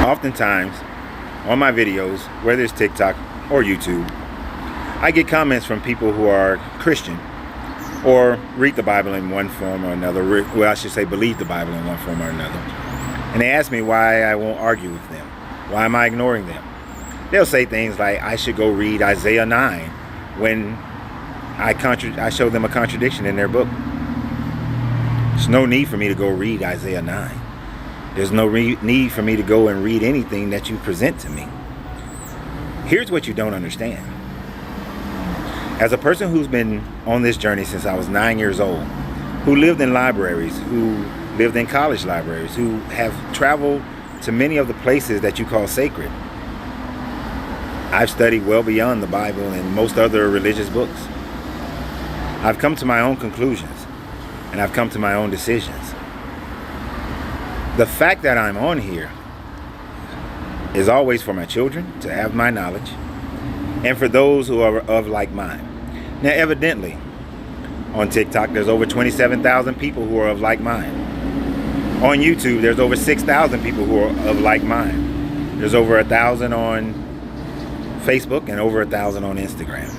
Oftentimes, on my videos, whether it's TikTok or YouTube, I get comments from people who are Christian or read the Bible in one form or another. Well, I should say believe the Bible in one form or another. And they ask me why I won't argue with them. Why am I ignoring them? They'll say things like, I should go read Isaiah 9 when I show them a contradiction in their book. There's no need for me to go read Isaiah 9. There's no need for me to go and read anything that you present to me. Here's what you don't understand. As a person who's been on this journey since I was 9 years old, who lived in libraries, who lived in college libraries, who have traveled to many of the places that you call sacred, I've studied well beyond the Bible and most other religious books. I've come to my own conclusions, and I've come to my own decisions. The fact that I'm on here is always for my children to have my knowledge and for those who are of like mind. Now, evidently, on TikTok, there's over 27,000 people who are of like mind. On YouTube, there's over 6,000 people who are of like mind. There's over 1,000 on Facebook and over 1,000 on Instagram.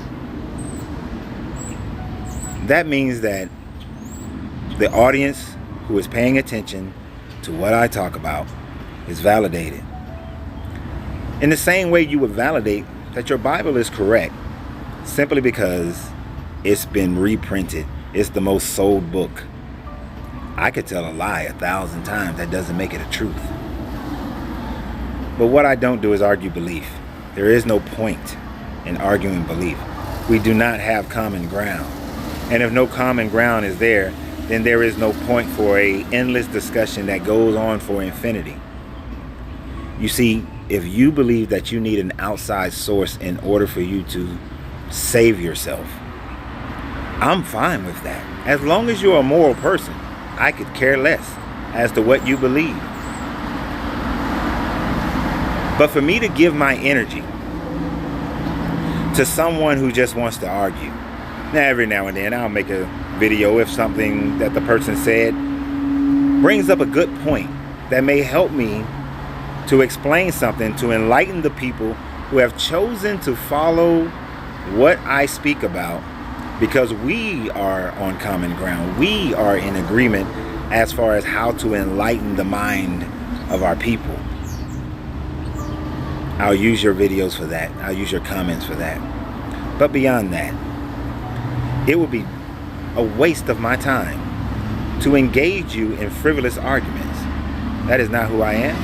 That means that the audience who is paying attention to what I talk about is validated. In the same way you would validate that your Bible is correct simply because it's been reprinted. It's the most sold book. I could tell a lie 1,000 times. That doesn't make it a truth. But what I don't do is argue belief. There is no point in arguing belief. We do not have common ground. And if no common ground is there, then there is no point for an endless discussion that goes on for infinity. You see, if you believe that you need an outside source in order for you to save yourself, I'm fine with that. As long as you're a moral person, I could care less as to what you believe. But for me to give my energy to someone who just wants to argue, now every now and then I'll make a video if something that the person said brings up a good point that may help me to explain something to enlighten the people who have chosen to follow what I speak about, because we are on common ground. We are in agreement as far as how to enlighten the mind of our people. I'll use your videos for that. I'll use your comments for that. But beyond that, it would be a waste of my time to engage you in frivolous arguments. That is not who I am.